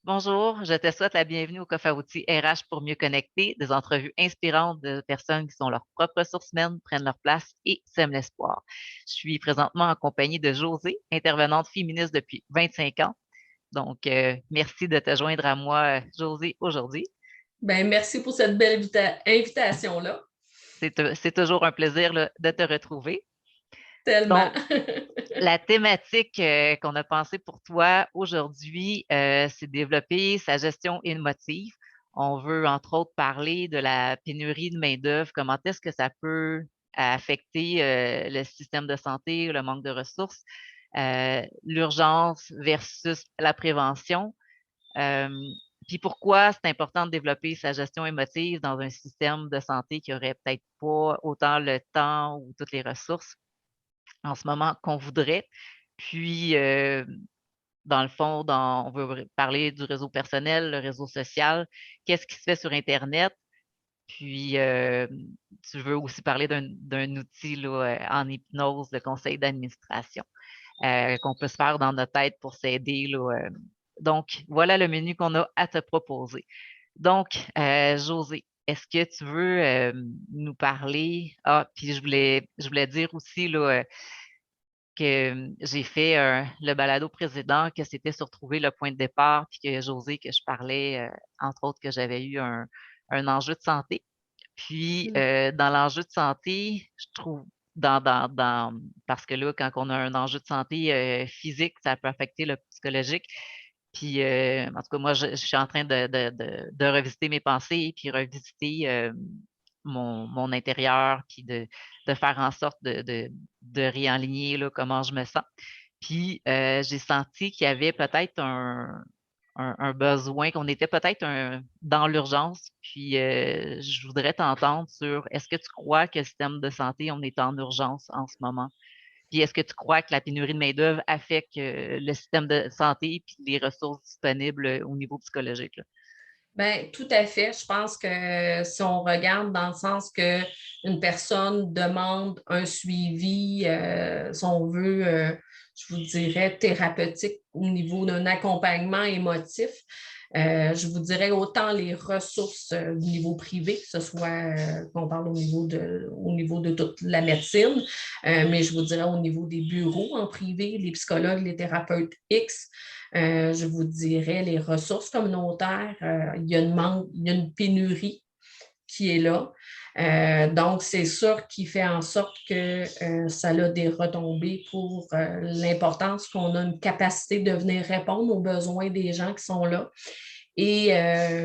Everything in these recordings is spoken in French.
Bonjour, je te souhaite la bienvenue au coffre à outils RH pour mieux connecter, des entrevues inspirantes de personnes qui sont leurs propres ressources humaines, prennent leur place et sèment l'espoir. Je suis présentement en compagnie de Josée, intervenante féministe depuis 25 ans. Donc, merci de te joindre à moi, Josée, aujourd'hui. Ben, merci pour cette belle invitation-là. C'est toujours un plaisir là, de te retrouver. Tellement. Donc, la thématique qu'on a pensée pour toi aujourd'hui, c'est développer sa gestion émotive. On veut entre autres parler de la pénurie de main-d'œuvre, comment est-ce que ça peut affecter le système de santé, le manque de ressources, l'urgence versus la prévention. Euh, Puis pourquoi c'est important de développer sa gestion émotive dans un système de santé qui aurait peut-être pas autant le temps ou toutes les ressources en ce moment qu'on voudrait. Puis, dans le fond, on veut parler du réseau personnel, le réseau social, qu'est-ce qui se fait sur Internet. Puis, tu veux aussi parler d'un outil là, en hypnose, le conseil d'administration, qu'on peut se faire dans notre tête pour s'aider. Là, donc, voilà le menu qu'on a à te proposer. Donc, José, est-ce que tu veux nous parler? Ah, puis je voulais dire aussi là, que j'ai fait le balado précédent, que c'était sur trouver le point de départ, puis que José, que je parlais, entre autres, que j'avais eu un enjeu de santé. Puis, dans l'enjeu de santé, je trouve, parce que là, quand on a un enjeu de santé physique, ça peut affecter le psychologique. Puis, en tout cas, moi, je suis en train de revisiter mes pensées, puis revisiter mon intérieur, puis de faire en sorte de réaligner là, comment je me sens. Puis, j'ai senti qu'il y avait peut-être un besoin, qu'on était peut-être dans l'urgence. Puis, je voudrais t'entendre sur est-ce que tu crois que le système de santé, on est en urgence en ce moment? Puis, est-ce que tu crois que la pénurie de main-d'œuvre affecte le système de santé puis les ressources disponibles au niveau psychologique, là? Ben, tout à fait. Je pense que si on regarde dans le sens que une personne demande un suivi, si on veut, je vous dirais, thérapeutique au niveau d'un accompagnement émotif, je vous dirais autant les ressources au niveau privé, que ce soit qu'on parle au niveau de toute la médecine, mais je vous dirais au niveau des bureaux en privé, les psychologues, les thérapeutes X, je vous dirais les ressources communautaires, il y a il y a une pénurie qui est là. Donc, c'est sûr qui fait en sorte que ça a des retombées pour l'importance qu'on a une capacité de venir répondre aux besoins des gens qui sont là. Et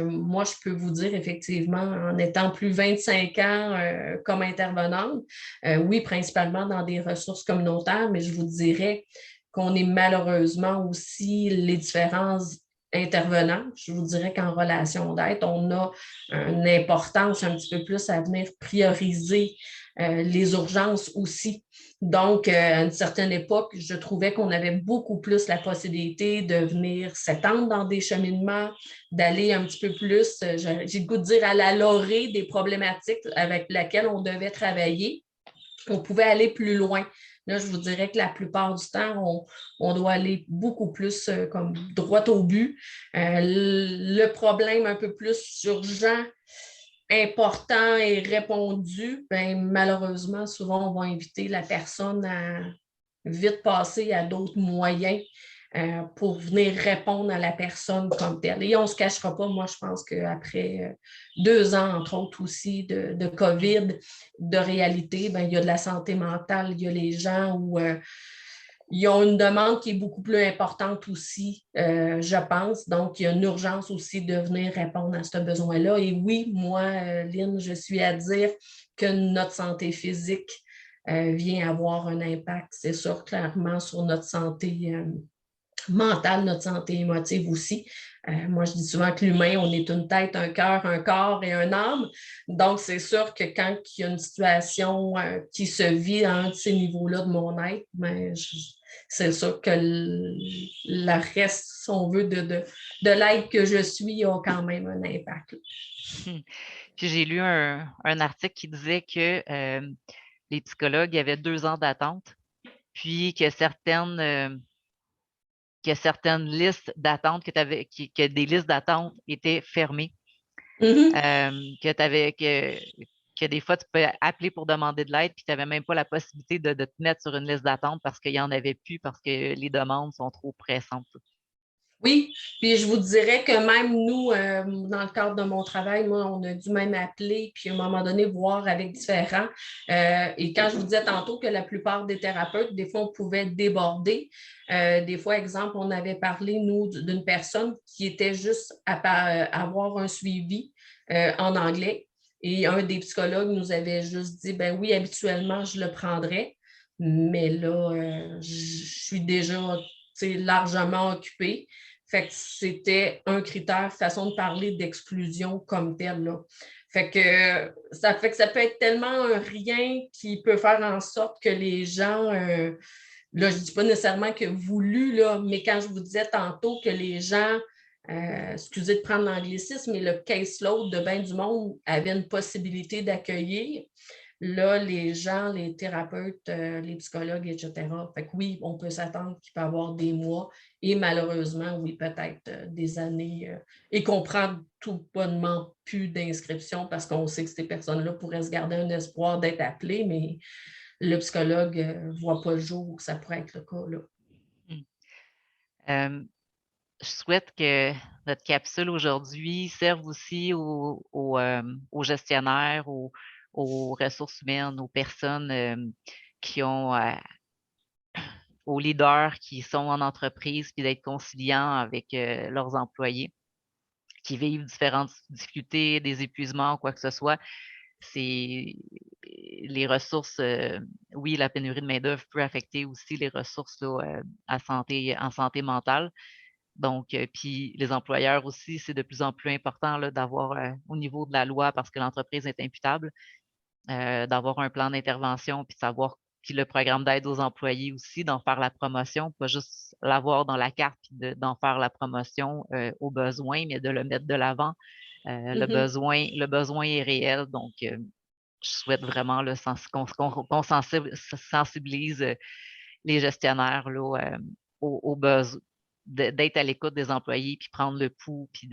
moi, je peux vous dire effectivement, en étant plus 25 ans comme intervenante, oui, principalement dans des ressources communautaires, mais je vous dirais qu'on est malheureusement aussi les différents intervenants. Je vous dirais qu'en relation d'aide, on a une importance un petit peu plus à venir prioriser les urgences aussi. Donc, à une certaine époque, je trouvais qu'on avait beaucoup plus la possibilité de venir s'étendre dans des cheminements, d'aller un petit peu plus, j'ai le goût de dire, à la lorée des problématiques avec lesquelles on devait travailler. On pouvait aller plus loin. Là, je vous dirais que la plupart du temps, on doit aller beaucoup plus comme droit au but. Le problème un peu plus urgent, important et répondu, ben, malheureusement, souvent, on va inviter la personne à vite passer à d'autres moyens pour venir répondre à la personne comme telle. Et on ne se cachera pas, moi, je pense qu'après 2 ans, entre autres aussi, de COVID, de réalité, ben, il y a de la santé mentale, il y a les gens où ils ont une demande qui est beaucoup plus importante aussi, je pense. Donc, il y a une urgence aussi de venir répondre à ce besoin-là. Et oui, moi, Lynn, je suis à dire que notre santé physique vient avoir un impact, c'est sûr, clairement, sur notre santé mentale, notre santé émotive aussi. Moi, je dis souvent que l'humain, on est une tête, un cœur, un corps et un âme. Donc, c'est sûr que quand il y a une situation qui se vit à un de ces niveaux-là de mon être, ben, c'est sûr que le reste, si on veut, de l'être que je suis a quand même un impact. Puis j'ai lu un article qui disait que les psychologues avaient 2 ans d'attente, puis que certaines que certaines listes d'attente que des listes d'attente étaient fermées. Que des fois, tu peux appeler pour demander de l'aide, puis tu n'avais même pas la possibilité de te mettre sur une liste d'attente parce qu'il n'y en avait plus, parce que les demandes sont trop pressantes. Oui, puis je vous dirais que même nous, dans le cadre de mon travail, moi, on a dû même appeler, puis à un moment donné, voir avec différents. Et quand je vous disais tantôt que la plupart des thérapeutes, des fois, on pouvait déborder. Des fois, exemple, on avait parlé, nous, d'une personne qui était juste à avoir un suivi en anglais. Et un des psychologues nous avait juste dit, ben oui, habituellement, je le prendrais, mais là, je suis déjà largement occupée. Fait que c'était un critère, façon de parler d'exclusion comme tel. Là. Fait que ça peut être tellement un rien qui peut faire en sorte que les gens, là, je ne dis pas nécessairement que voulu, là, mais quand je vous disais tantôt que les gens, excusez de prendre l'anglicisme, mais le caseload de bien du monde avait une possibilité d'accueillir. Là, les gens, les thérapeutes, les psychologues, etc. Fait que oui, on peut s'attendre qu'il peut y avoir des mois et malheureusement, oui, peut-être des années et qu'on prend tout bonnement plus d'inscriptions parce qu'on sait que ces personnes-là pourraient se garder un espoir d'être appelées, mais le psychologue ne voit pas le jour où ça pourrait être le cas. Là. Je souhaite que notre capsule aujourd'hui serve aussi aux gestionnaires, aux ressources humaines, aux personnes qui ont, aux leaders qui sont en entreprise, puis d'être conciliants avec leurs employés qui vivent différentes difficultés, des épuisements, quoi que ce soit. C'est les ressources, oui, la pénurie de main-d'œuvre peut affecter aussi les ressources là, en santé mentale. Donc, puis les employeurs aussi, c'est de plus en plus important là, d'avoir au niveau de la loi, parce que l'entreprise est imputable, d'avoir un plan d'intervention, puis de savoir, puis le programme d'aide aux employés aussi, d'en faire la promotion, pas juste l'avoir dans la carte, puis d'en faire la promotion aux besoins, mais de le mettre de l'avant. Le besoin est réel, donc je souhaite vraiment qu'on sensibilise les gestionnaires là, aux besoins, d'être à l'écoute des employés, puis prendre le pouls, puis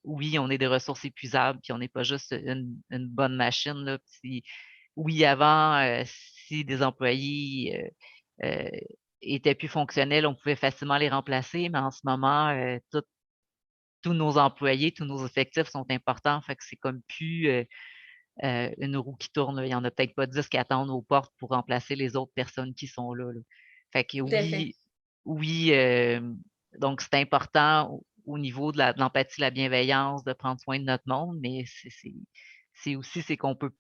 oui, on est des ressources épuisables, puis on n'est pas juste une bonne machine, là, puis oui, avant, si des employés étaient plus fonctionnels, on pouvait facilement les remplacer, mais en ce moment, tous nos employés, tous nos effectifs sont importants, fait que c'est comme plus une roue qui tourne. Là. Il n'y en a peut-être pas 10 qui attendent aux portes pour remplacer les autres personnes qui sont là. Là. Fait que Tout à fait. oui, donc c'est important au niveau de l'empathie, la bienveillance, de prendre soin de notre monde, mais c'est aussi c'est qu'on peut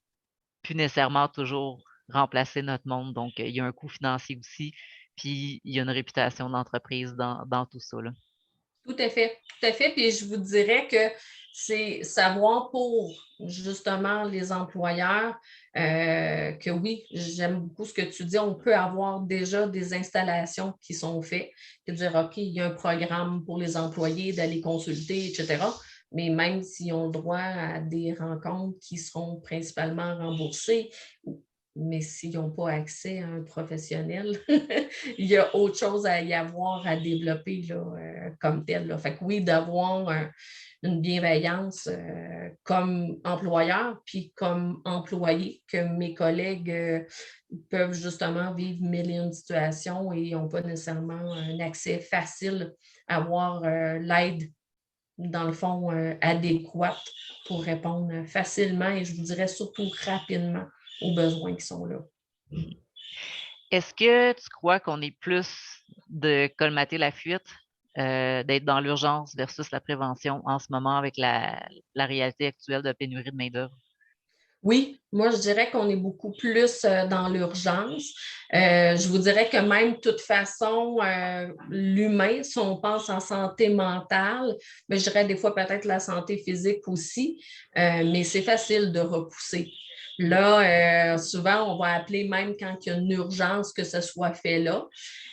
plus nécessairement toujours remplacer notre monde. Donc, il y a un coût financier aussi, puis il y a une réputation d'entreprise dans tout ça. Là. Tout à fait, tout à fait. Puis je vous dirais que c'est savoir pour justement les employeurs que oui, j'aime beaucoup ce que tu dis. On peut avoir déjà des installations qui sont faites, et dire OK, il y a un programme pour les employés d'aller consulter, etc. Mais même s'ils ont le droit à des rencontres qui seront principalement remboursées, mais s'ils n'ont pas accès à un professionnel, il y a autre chose à y avoir à développer là, comme tel. Là. Fait que oui, d'avoir une bienveillance comme employeur, puis comme employé, que mes collègues peuvent justement vivre mille et une situations et n'ont pas nécessairement un accès facile à avoir l'aide, dans le fond, adéquate pour répondre facilement et je vous dirais surtout rapidement aux besoins qui sont là. Est-ce que tu crois qu'on est plus de colmater la fuite, d'être dans l'urgence versus la prévention en ce moment avec la réalité actuelle de pénurie de main-d'œuvre? Oui, moi, je dirais qu'on est beaucoup plus dans l'urgence. Je vous dirais que même, de toute façon, l'humain, si on pense en santé mentale, mais je dirais des fois peut-être la santé physique aussi, mais c'est facile de repousser. Là, souvent, on va appeler même quand il y a une urgence que ce soit fait là.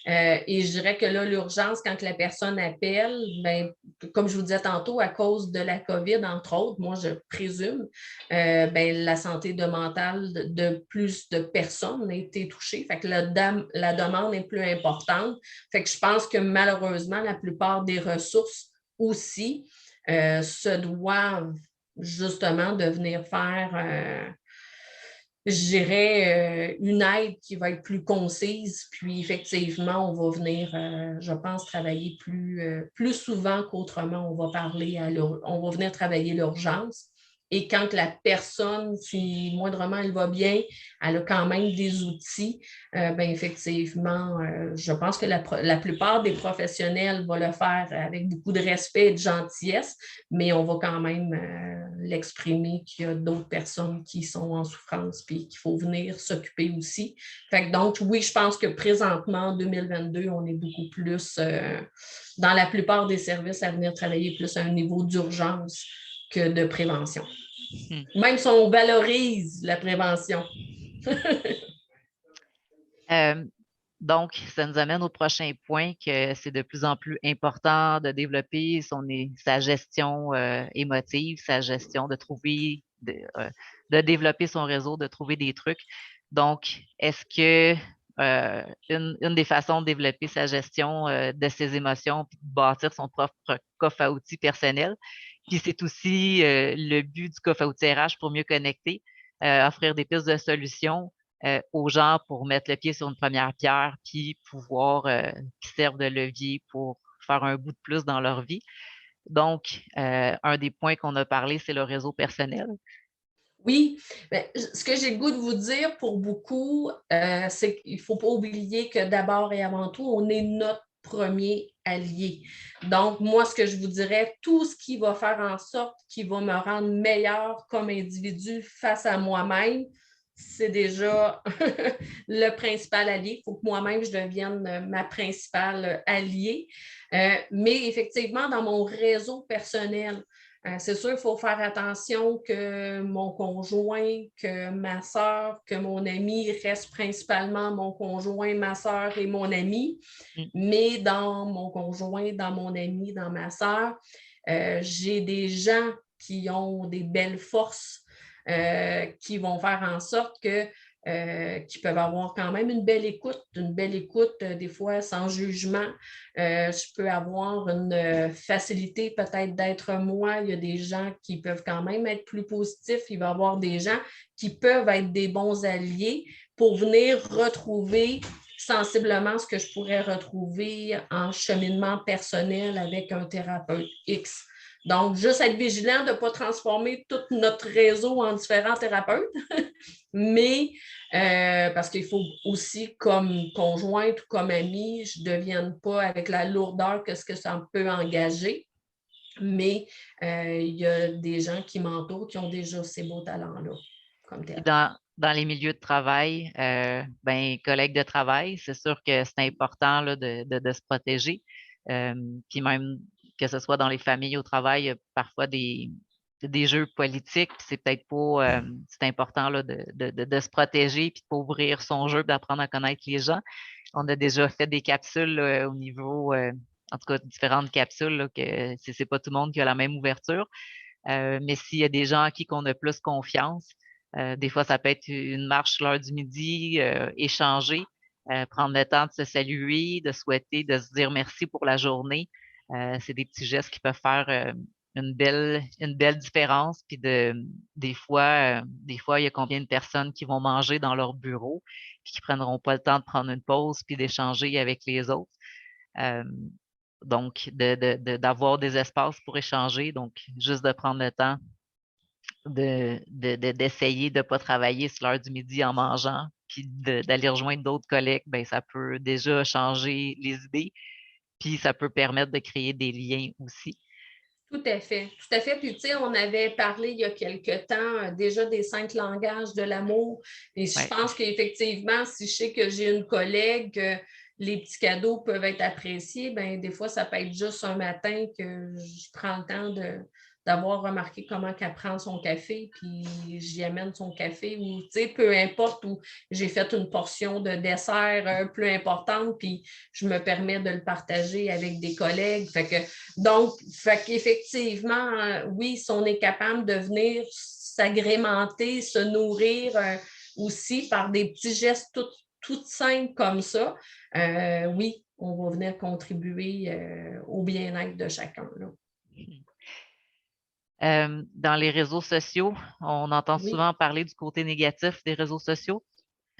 Et je dirais que là, l'urgence, quand la personne appelle, ben, comme je vous disais tantôt, à cause de la COVID, entre autres, moi, je présume, la santé mentale de plus de personnes a été touchée. Fait que la demande est plus importante. Fait que je pense que malheureusement, la plupart des ressources aussi se doivent justement de venir faire je dirais, une aide qui va être plus concise. Puis effectivement, on va venir, je pense, travailler plus souvent qu'autrement. On va venir travailler l'urgence. Et quand la personne, si moindrement elle va bien, elle a quand même des outils, effectivement, je pense que la plupart des professionnels vont le faire avec beaucoup de respect et de gentillesse, mais on va quand même l'exprimer qu'il y a d'autres personnes qui sont en souffrance puis qu'il faut venir s'occuper aussi. Fait que donc, oui, je pense que présentement, en 2022, on est beaucoup plus dans la plupart des services à venir travailler plus à un niveau d'urgence que de prévention. Même si on valorise la prévention. Donc, ça nous amène au prochain point que c'est de plus en plus important de développer sa gestion émotive, sa gestion de trouver, de développer son réseau, de trouver des trucs. Donc, est-ce que une des façons de développer sa gestion de ses émotions, puis de bâtir son propre coffre à outils personnel, puis c'est aussi le but du coffre à outils RH pour mieux connecter, offrir des pistes de solutions aux gens pour mettre le pied sur une première pierre, puis pouvoir qui servent de levier pour faire un bout de plus dans leur vie. Donc, un des points qu'on a parlé, c'est le réseau personnel. Oui, ce que j'ai le goût de vous dire pour beaucoup, c'est qu'il ne faut pas oublier que d'abord et avant tout, on est notre premier allié. Donc, moi, ce que je vous dirais, tout ce qui va faire en sorte qu'il va me rendre meilleur comme individu face à moi-même, c'est déjà le principal allié. Il faut que moi-même, je devienne ma principale alliée. Mais effectivement, dans mon réseau personnel, c'est sûr, il faut faire attention que mon conjoint, que ma soeur, que mon ami reste principalement mon conjoint, ma soeur et mon ami. Mais dans mon conjoint, dans mon ami, dans ma soeur, j'ai des gens qui ont des belles forces qui vont faire en sorte que qui peuvent avoir quand même une belle écoute des fois sans jugement. Je peux avoir une facilité peut-être d'être moi. Il y a des gens qui peuvent quand même être plus positifs. Il va y avoir des gens qui peuvent être des bons alliés pour venir retrouver sensiblement ce que je pourrais retrouver en cheminement personnel avec un thérapeute X. Donc, juste être vigilant de ne pas transformer tout notre réseau en différents thérapeutes, mais parce qu'il faut aussi, comme conjointe ou comme amie, je ne devienne pas avec la lourdeur que ce que ça peut engager. Mais il y a des gens qui m'entourent qui ont déjà ces beaux talents-là comme thérapeute. Dans les milieux de travail, collègues de travail, c'est sûr que c'est important là, de se protéger. Puis même que ce soit dans les familles au travail, il y a parfois des jeux politiques, puis c'est peut-être pas c'est important là, de se protéger puis de pas ouvrir son jeu, d'apprendre à connaître les gens. On a déjà fait des capsules là, au niveau en tout cas différentes capsules là, que c'est pas tout le monde qui a la même ouverture. Mais s'il y a des gens à qui on a plus confiance, des fois, ça peut être une marche l'heure du midi, échanger, prendre le temps de se saluer, de souhaiter, de se dire merci pour la journée. C'est des petits gestes qui peuvent faire une belle différence. Puis des fois, il y a combien de personnes qui vont manger dans leur bureau, puis qui prendront pas le temps de prendre une pause, puis d'échanger avec les autres. Donc, d'avoir des espaces pour échanger, donc juste de prendre le temps d'essayer de ne pas travailler sur l'heure du midi en mangeant, puis d'aller rejoindre d'autres collègues, ben, ça peut déjà changer les idées, puis ça peut permettre de créer des liens aussi. Tout à fait, tout à fait. Puis, tu sais, on avait parlé il y a quelque temps déjà des 5 langages de l'amour. Et je pense qu'effectivement, si je sais que j'ai une collègue, les petits cadeaux peuvent être appréciés, bien, des fois, ça peut être juste un matin que je prends le temps d'avoir remarqué comment qu'elle prend son café, puis j'y amène son café, ou, tu sais, peu importe, où j'ai fait une portion de dessert plus importante, puis je me permets de le partager avec des collègues. Fait qu'effectivement, oui, si on est capable de venir s'agrémenter, se nourrir aussi par des petits gestes tout simples comme ça, oui, on va venir contribuer au bien-être de chacun, là. Dans les réseaux sociaux, on entend Oui. souvent parler du côté négatif des réseaux sociaux.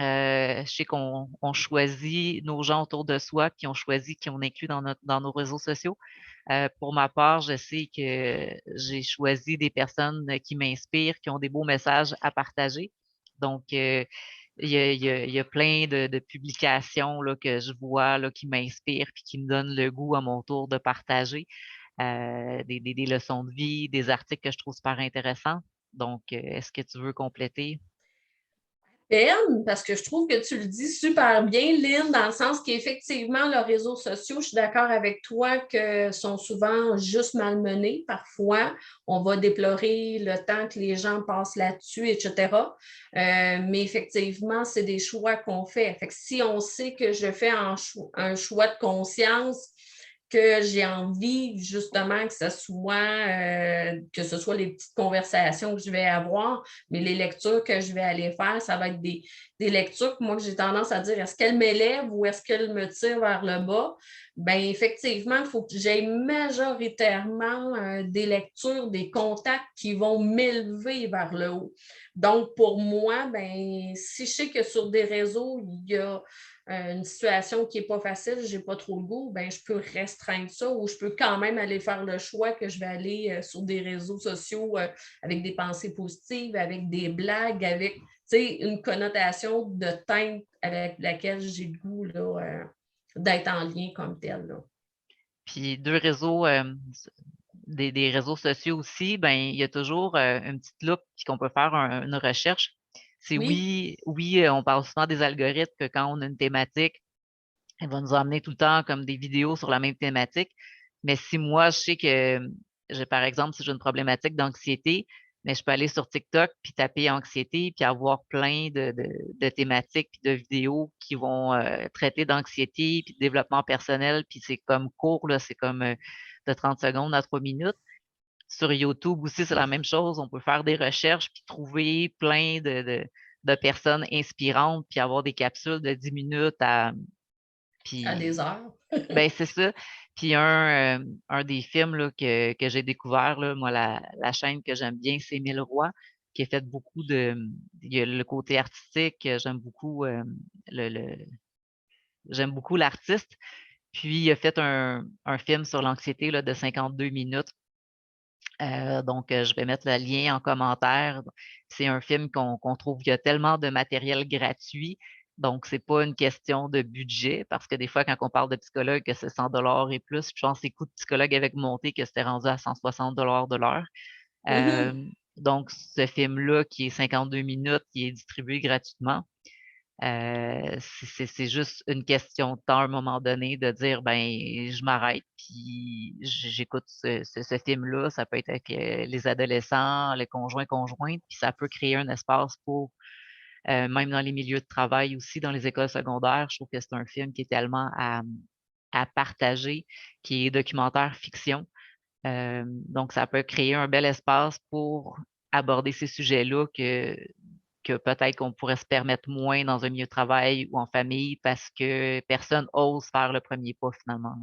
Je sais qu'on choisit nos gens autour de soi, puis on choisit qui on inclut dans nos réseaux sociaux. Pour ma part, je sais que j'ai choisi des personnes qui m'inspirent, qui ont des beaux messages à partager. Donc, il y a plein de publications là, que je vois là, qui m'inspirent puis qui me donnent le goût à mon tour de partager des leçons de vie, des articles que je trouve super intéressants. Donc, est-ce que tu veux compléter? Peine, parce que je trouve que tu le dis super bien, Lynn, dans le sens qu'effectivement, les réseaux sociaux, je suis d'accord avec toi que sont souvent juste malmenés. Parfois, on va déplorer le temps que les gens passent là-dessus, etc. Mais effectivement, c'est des choix qu'on fait. Fait que si on sait que je fais un choix de conscience, que j'ai envie justement que ce soit les petites conversations que je vais avoir, mais les lectures que je vais aller faire, ça va être des lectures que moi, j'ai tendance à dire, est-ce qu'elles m'élèvent ou est-ce qu'elles me tirent vers le bas? Bien, effectivement, il faut que j'aie majoritairement des lectures, des contacts qui vont m'élever vers le haut. Donc, pour moi, ben, si je sais que sur des réseaux, il y a une situation qui n'est pas facile, je n'ai pas trop le goût, ben, je peux restreindre ça ou je peux quand même aller faire le choix que je vais aller sur des réseaux sociaux avec des pensées positives, avec des blagues, avec une connotation de teinte avec laquelle j'ai le goût là, d'être en lien comme tel. Là. Puis deux réseaux, des réseaux sociaux aussi, ben il y a toujours une petite loupe puis qu'on peut faire une recherche. C'est Oui. oui, on parle souvent des algorithmes que quand on a une thématique, elle va nous emmener tout le temps comme des vidéos sur la même thématique. Mais si moi, je sais que j'ai, par exemple, si j'ai une problématique d'anxiété, mais je peux aller sur TikTok puis taper anxiété puis avoir plein de thématiques puis de vidéos qui vont traiter d'anxiété puis de développement personnel puis c'est comme court, là, c'est comme de 30 secondes à 3 minutes. Sur YouTube aussi, c'est la même chose. On peut faire des recherches puis trouver plein de personnes inspirantes puis avoir des capsules de 10 minutes À des puis heures. ben c'est ça. Puis un des films là, que j'ai découvert, là, moi, la chaîne que j'aime bien, c'est Mille Rois, qui a fait beaucoup de. Il y a le côté artistique, j'aime beaucoup le j'aime beaucoup l'artiste. Puis il a fait un film sur l'anxiété là, de 52 minutes. Donc, je vais mettre le lien en commentaire. C'est un film qu'on trouve, il y a tellement de matériel gratuit. Donc, c'est pas une question de budget, parce que des fois, quand on parle de psychologue, que c'est 100 et plus, je pense que les coûts de psychologue avec monté, que c'était rendu à 160 de l'heure. Euh, Mhm. donc, ce film-là, qui est 52 minutes, qui est distribué gratuitement, c'est juste une question de temps à un moment donné de dire ben je m'arrête puis j'écoute ce film-là. Ça peut être avec les adolescents, les conjointes, puis ça peut créer un espace pour même dans les milieux de travail aussi, dans les écoles secondaires. Je trouve que c'est un film qui est tellement à partager, qui est documentaire fiction. Donc, ça peut créer un bel espace pour aborder ces sujets-là que peut-être qu'on pourrait se permettre moins dans un milieu de travail ou en famille parce que personne ose faire le premier pas finalement.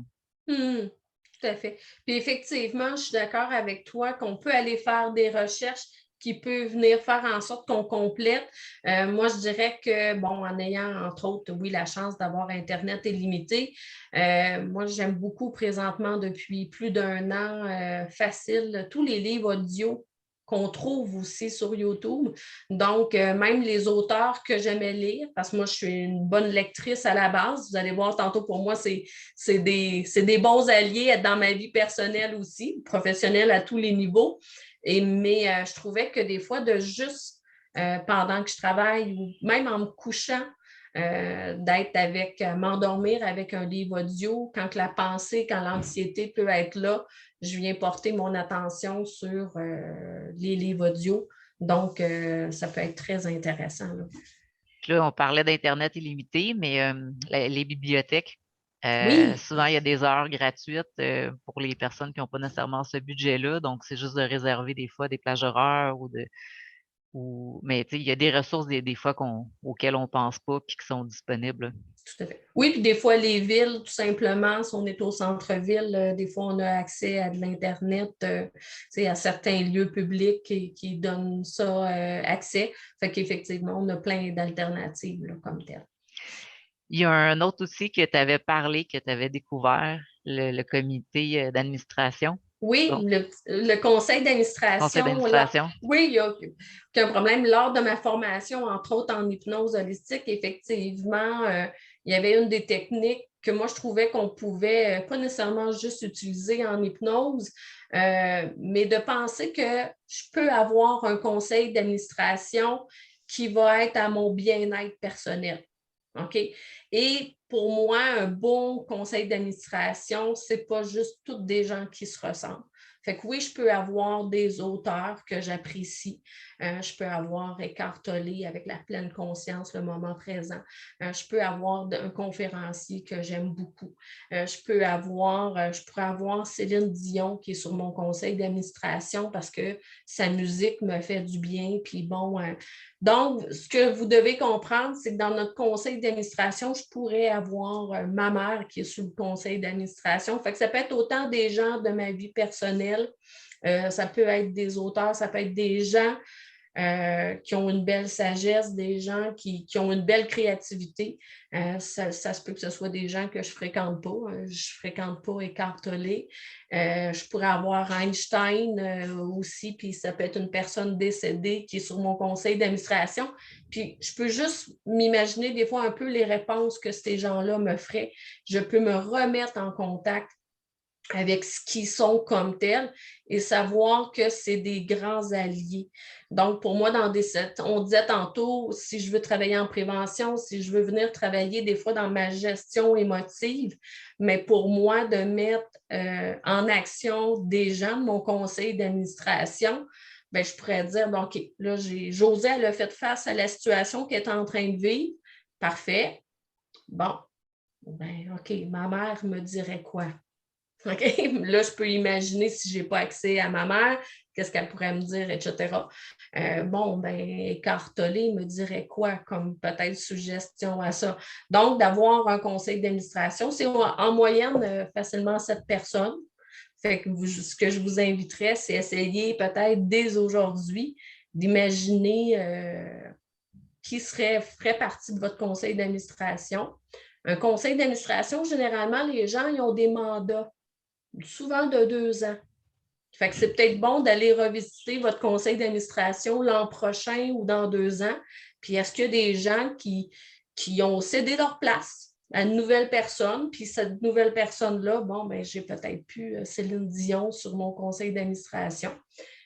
Mhm. Tout à fait. Puis effectivement, je suis d'accord avec toi qu'on peut aller faire des recherches qui peuvent venir faire en sorte qu'on complète. Moi, je dirais que, bon, en ayant, entre autres, oui, la chance d'avoir Internet illimité, moi, j'aime beaucoup présentement, depuis plus d'un an, facile, tous les livres audio qu'on trouve aussi sur YouTube. Donc, même les auteurs que j'aimais lire, parce que moi, je suis une bonne lectrice à la base. Vous allez voir tantôt, pour moi, c'est des bons alliés dans ma vie personnelle aussi, professionnelle à tous les niveaux. Mais je trouvais que des fois, de juste pendant que je travaille ou même en me couchant, d'être avec, m'endormir avec un livre audio. Quand la pensée, quand l'anxiété peut être là, je viens porter mon attention sur les livres audio. Donc, ça peut être très intéressant, là. Là, on parlait d'Internet illimité, mais les bibliothèques, Oui, souvent, il y a des heures gratuites pour les personnes qui n'ont pas nécessairement ce budget-là. Donc, c'est juste de réserver des fois des plages horaires mais il y a des ressources des fois auxquelles on ne pense pas et qui sont disponibles. tout à fait. Oui, puis des fois, les villes, tout simplement, si on est au centre-ville, des fois, on a accès à de l'Internet, à certains lieux publics qui donnent ça accès. Fait qu'effectivement, on a plein d'alternatives là, comme tel. Il y a un autre outil que tu avais parlé, que tu avais découvert, le comité d'administration. Oui, Donc, le conseil conseil d'administration, d'administration. oui, il y a aucun problème. Lors de ma formation, entre autres en hypnose holistique, effectivement, il y avait une des techniques que moi, je trouvais qu'on pouvait pas nécessairement juste utiliser en hypnose, mais de penser que je peux avoir un conseil d'administration qui va être à mon bien-être personnel. OK? Et pour moi, un bon conseil d'administration, ce n'est pas juste toutes des gens qui se ressemblent. Fait que oui, je peux avoir des auteurs que j'apprécie. Je peux avoir Eckhart Tolle avec la pleine conscience, le moment présent. Je peux avoir un conférencier que j'aime beaucoup. Je pourrais avoir Céline Dion qui est sur mon conseil d'administration parce que sa musique me fait du bien. Puis bon, donc, ce que vous devez comprendre, c'est que dans notre conseil d'administration, je pourrais avoir ma mère qui est sous le conseil d'administration. Fait que ça peut être autant des gens de ma vie personnelle, ça peut être des auteurs, ça peut être des gens qui ont une belle sagesse, des gens qui ont une belle créativité. Ça se peut que ce soit des gens que je ne fréquente pas. Je ne fréquente pas Eckhart Tolle. Je pourrais avoir Einstein aussi, puis ça peut être une personne décédée qui est sur mon conseil d'administration. Puis je peux juste m'imaginer des fois un peu les réponses que ces gens-là me feraient. Je peux me remettre en contact avec ce qu'ils sont comme tels et savoir que c'est des grands alliés. Donc, pour moi, on disait tantôt, si je veux travailler en prévention, si je veux venir travailler des fois dans ma gestion émotive, mais pour moi, de mettre en action des gens de mon conseil d'administration, bien, je pourrais dire, bon, OK, là, Josée, elle a fait face à la situation qu'elle est en train de vivre. Parfait. Bon, ben, OK, ma mère me dirait quoi? OK? Là, je peux imaginer si je n'ai pas accès à ma mère, qu'est-ce qu'elle pourrait me dire, etc. Bon, ben, Eckhart Tolle me dirait quoi comme peut-être suggestion à ça? Donc, d'avoir un conseil d'administration, c'est en moyenne facilement 7 personnes. Fait que ce que je vous inviterais, c'est essayer peut-être dès aujourd'hui d'imaginer qui ferait partie de votre conseil d'administration. Un conseil d'administration, généralement, les gens, ils ont des mandats souvent de 2 ans. Fait que c'est peut-être bon d'aller revisiter votre conseil d'administration l'an prochain ou dans 2 ans. Puis est-ce qu'il y a des gens qui ont cédé leur place à une nouvelle personne, puis cette nouvelle personne-là, bon, ben j'ai peut-être plus Céline Dion sur mon conseil d'administration.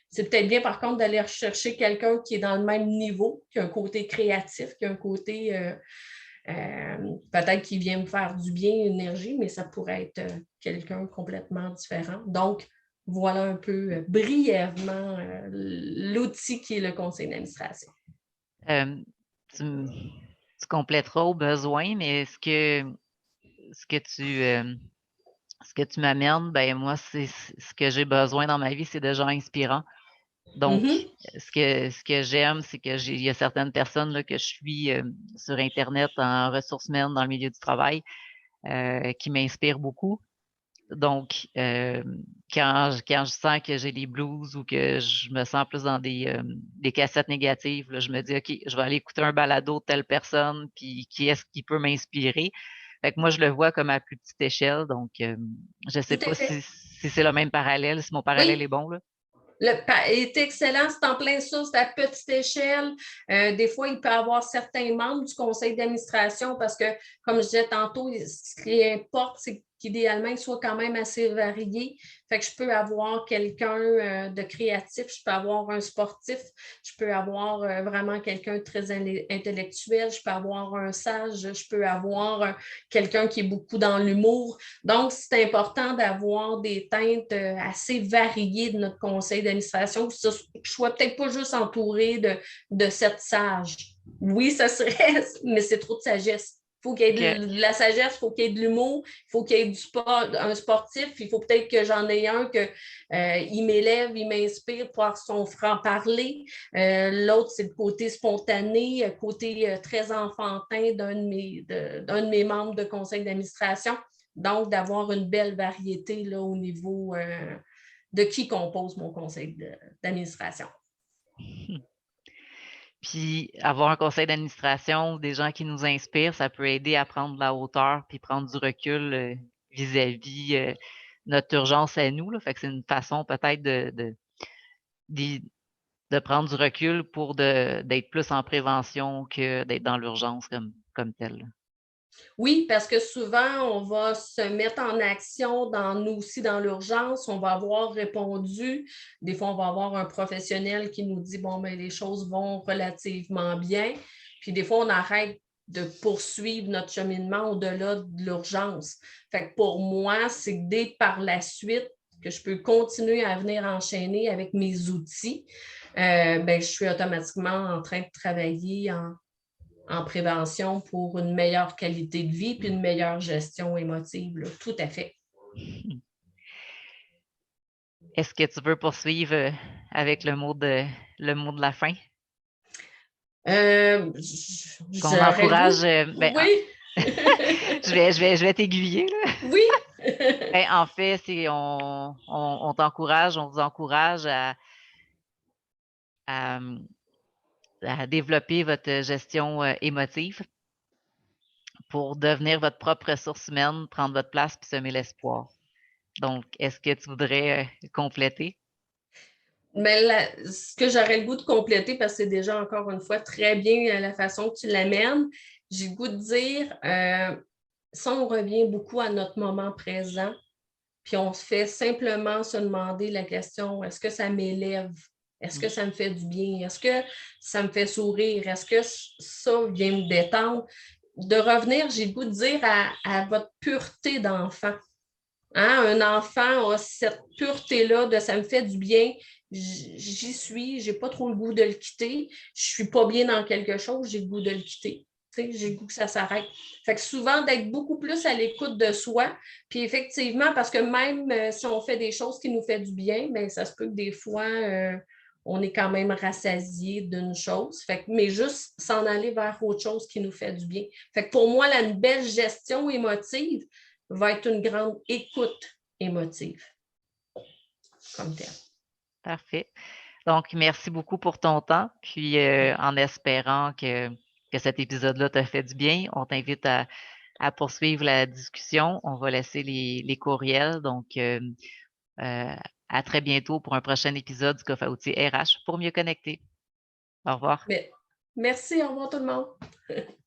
C'est peut-être bien, par contre, d'aller rechercher quelqu'un qui est dans le même niveau, qui a un côté créatif, qui a un côté peut-être qu'il vient me faire du bien, une énergie, mais ça pourrait être quelqu'un complètement différent. Donc, voilà un peu brièvement l'outil qui est le conseil d'administration. Euh, tu, tu compléteras au besoin, mais ce que tu m'amènes, ben moi, c'est ce que j'ai besoin dans ma vie, c'est de gens inspirants. Donc, ce que j'aime, c'est il y a certaines personnes là, que je suis sur Internet en ressources humaines dans le milieu du travail qui m'inspirent beaucoup. Donc, quand je sens que j'ai des blues ou que je me sens plus dans des cassettes négatives, là, je me dis, OK, je vais aller écouter un balado de telle personne, puis qui est-ce qui peut m'inspirer? Fait que moi, je le vois comme à plus petite échelle, donc je ne sais Tout à pas fait. si c'est le même parallèle, si mon parallèle est Oui, bon, là. est excellent, c'est en plein ça, c'est à petite échelle. Des fois, il peut y avoir certains membres du conseil d'administration parce que, comme je disais tantôt, ce qui importe, c'est qu'idéalement, il soit quand même assez varié. Fait que je peux avoir quelqu'un de créatif, je peux avoir un sportif, je peux avoir vraiment quelqu'un de très intellectuel, je peux avoir un sage, je peux avoir quelqu'un qui est beaucoup dans l'humour. Donc, c'est important d'avoir des teintes assez variées de notre conseil d'administration, que je ne sois peut-être pas juste entouré de 7 sages. Oui, ça serait, mais c'est trop de sagesse. Il faut qu'il y ait de la sagesse, il faut qu'il y ait de l'humour, il faut qu'il y ait du sport, un sportif, il faut peut-être que j'en ai un que il m'élève, il m'inspire par son franc-parler. L'autre, c'est le côté spontané, côté très enfantin d'un de mes membres de conseil d'administration. Donc, d'avoir une belle variété là, au niveau de qui compose mon conseil d'administration. Puis avoir un conseil d'administration, des gens qui nous inspirent, ça peut aider à prendre de la hauteur puis prendre du recul vis-à-vis notre urgence à nous. Là. Fait que c'est une façon peut-être de prendre du recul pour d'être plus en prévention que d'être dans l'urgence comme telle. Oui, parce que souvent, on va se mettre en action nous aussi dans l'urgence. On va avoir répondu. Des fois, on va avoir un professionnel qui nous dit, bon, ben, les choses vont relativement bien. Puis des fois, on arrête de poursuivre notre cheminement au-delà de l'urgence. Fait que pour moi, c'est dès par la suite que je peux continuer à venir enchaîner avec mes outils, ben, je suis automatiquement en train de travailler en prévention pour une meilleure qualité de vie puis une meilleure gestion émotive. Là. Tout à fait. Est-ce que tu veux poursuivre avec le mot de la fin? Qu'on encourage. Oui. Je vais t'aiguiller. Là. Oui. Ben, en fait, on t'encourage, on vous encourage à développer votre gestion émotive pour devenir votre propre ressource humaine, prendre votre place puis semer l'espoir. Donc, est-ce que tu voudrais compléter? Mais ce que j'aurais le goût de compléter, parce que c'est déjà encore une fois très bien la façon que tu l'amènes, j'ai le goût de dire, ça, on revient beaucoup à notre moment présent, puis on se fait simplement se demander la question, est-ce que ça m'élève? Est-ce que ça me fait du bien? Est-ce que ça me fait sourire? Est-ce que ça vient me détendre? De revenir, j'ai le goût de dire à votre pureté d'enfant. Hein? Un enfant a cette pureté-là de ça me fait du bien, j'y suis, j'ai pas trop le goût de le quitter, je suis pas bien dans quelque chose, j'ai le goût de le quitter. J'ai le goût que ça s'arrête. Fait que souvent, d'être beaucoup plus à l'écoute de soi. Puis effectivement, parce que même si on fait des choses qui nous font du bien, bien, ça se peut que des fois, on est quand même rassasié d'une chose. Fait que, mais juste s'en aller vers autre chose qui nous fait du bien. Fait que pour moi, la une belle gestion émotive va être une grande écoute émotive comme tel. Parfait. Donc, merci beaucoup pour ton temps. Puis, en espérant que cet épisode-là t'a fait du bien, on t'invite à poursuivre la discussion. On va laisser les courriels. Donc, à très bientôt pour un prochain épisode du Coffre à outils RH pour mieux connecter. Au revoir. Mais, merci, au revoir tout le monde.